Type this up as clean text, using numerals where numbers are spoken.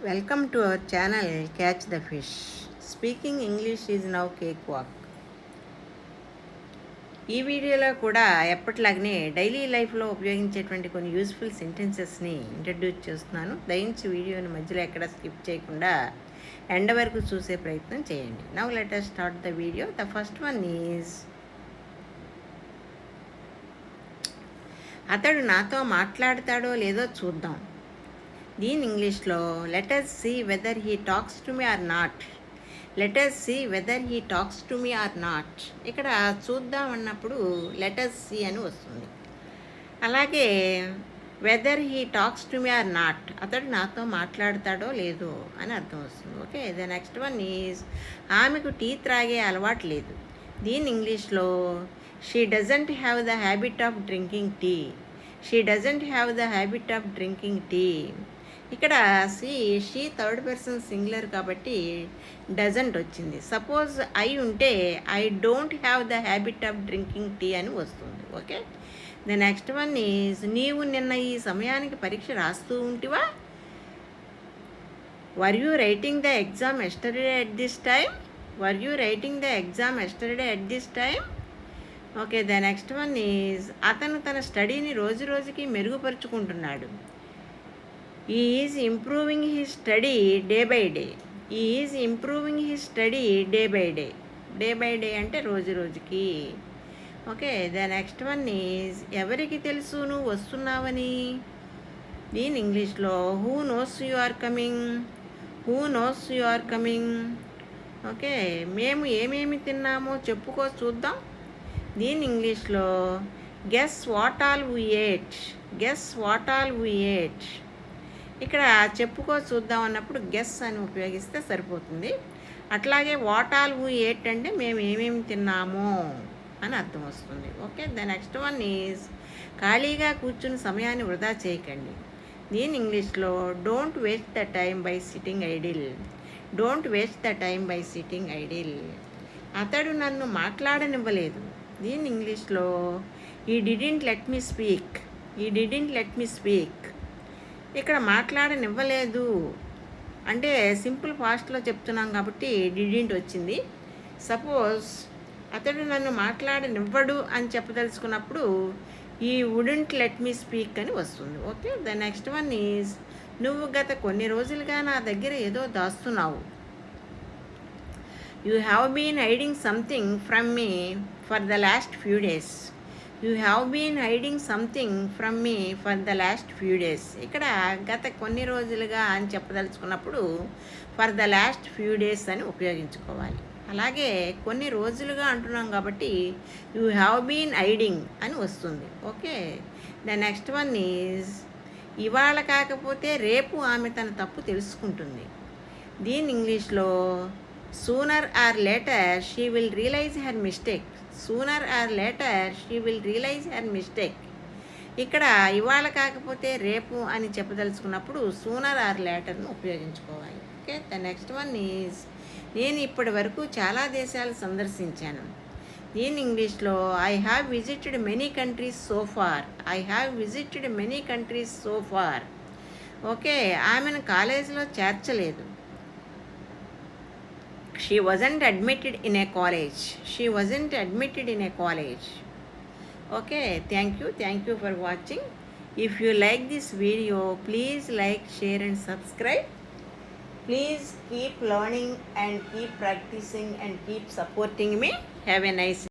Welcome to our channel Catch the Fish. Speaking English is now cakewalk. ఈ వీడియోలో కూడా ఎప్పటిలాగనే daily లైఫ్లో ఉపయోగించేటువంటి కొన్ని యూస్ఫుల్ సెంటెన్సెస్ని ఇంట్రడ్యూస్ చేస్తున్నాను. దయించి వీడియోని మధ్యలో ఎక్కడ స్కిప్ చేయకుండా ఎండ్ వరకు చూసే ప్రయత్నం చేయండి. Now let us start the video. The first one is, అతడు నాతో మాట్లాడతాడో లేదో చూద్దాం. దీని ఇంగ్లీష్లో let us see whether he talks to me or not. Let us see whether he talks to me or not. ఇక్కడ చూద్దాం అన్నప్పుడు లెట్ us see అని వస్తుంది. అలాగే whether he talks to me or not, అతడు నాతో మాట్లాడతాడో లేదో అని అర్థం వస్తుంది. Okay, the next one is, ఆమెకు టీ త్రాగే అలవాటు లేదు. దీని ఇంగ్లీష్లో she doesn't have the habit of drinking tea. She doesn't have the habit of drinking tea. ఇక్కడ షీ థర్డ్ పర్సన్ సింగులర్ కాబట్టి డజంట్ వచ్చింది. సపోజ్ ఐ ఉంటే I don't have the habit of drinking tea అని వస్తుంది. Okay, the next one is, నీవు నిన్న ఈ సమయానికి పరీక్ష రాస్తూ ఉంటివా. Were you writing the exam yesterday at this time. Were you writing the exam yesterday at this time. Okay, the next one is, అతను తన స్టడీని రోజు రోజుకి మెరుగుపరుచుకుంటున్నాడు. He is improving his study day by day. He is improving his study day by day. Day by day అంటే రోజు రోజుకి. Okay, the next one is, ఎవరికి తెలుసు నువ్వు వస్తున్నావని. దీని ఇంగ్లీష్లో who knows you are coming. Who knows you are coming. Okay, మేము ఏమేమి తిన్నామో చెప్పుకో చూద్దాం. దీని ఇంగ్లీష్లో guess what all we ate. Guess what all we ate. ఇక్కడ చెప్పుకో చూద్దాం అన్నప్పుడు గెస్ అని ఉపయోగిస్తే సరిపోతుంది. అట్లాగే వాట్ ఆల్ వీ ఏట్ అంటే మేము ఏమేమి తిన్నామో అని అర్థం వస్తుంది. Okay, the next one is, ఖాళీగా కూర్చుని సమయాన్ని వృధా చేయకండి. దీని ఇంగ్లీష్లో don't waste the time by sitting idle. Don't waste the time by sitting idle. అతడు నన్ను మాట్లాడనివ్వలేదు. దీని ఇంగ్లీష్లో he didn't let me speak. He didn't let me speak. ఇక్కడ మాట్లాడనివ్వలేదు అంటే సింపుల్ ఫాస్ట్లో చెప్తున్నాం కాబట్టి డిడింట్ వచ్చింది. సపోజ్ అతడు నన్ను మాట్లాడనివ్వడు అని చెప్పదలుచుకున్నప్పుడు ఈ వుడెంట్ లెట్ మీ స్పీక్ అని వస్తుంది. Okay, the next one is, నువ్వు గత కొన్ని రోజులుగా నా దగ్గర ఏదో దాస్తున్నావు. You have been hiding something from me for the last few days. You have been hiding something from me for the last few days. ఇక్కడ గత కొన్ని రోజులుగా అని చెప్పదలుచుకున్నప్పుడు for the last few days అని ఉపయోగించుకోవాలి. అలాగే కొన్ని రోజులుగా అంటున్నాం కాబట్టి యూ హ్యావ్ బీన్ హైడింగ్ అని వస్తుంది. Okay, the next one is, ఇవాళ కాకపోతే రేపు ఆమె తన తప్పు తెలుసుకుంటుంది. దీని ఇంగ్లీష్లో sooner or later she will realise her mistake. Sooner or later she will realise her mistake. ఇక్కడ ఇవాళ కాకపోతే రేపు అని చెప్పదలుచుకున్నప్పుడు సూనర్ ఆర్ లేటర్ను ఉపయోగించుకోవాలి. Okay, the next one is, నేను ఇప్పటి వరకు చాలా దేశాలు సందర్శించాను. దీని ఇంగ్లీష్లో I have visited many countries so far. I have visited many countries so far. Okay, ఆమెను కాలేజీలో చేర్చలేదు. She wasn't admitted in a college. She wasn't admitted in a college. Okay, thank you for watching. If you like this video, please like, share and subscribe. Please keep learning and keep practicing and keep supporting me. Have a nice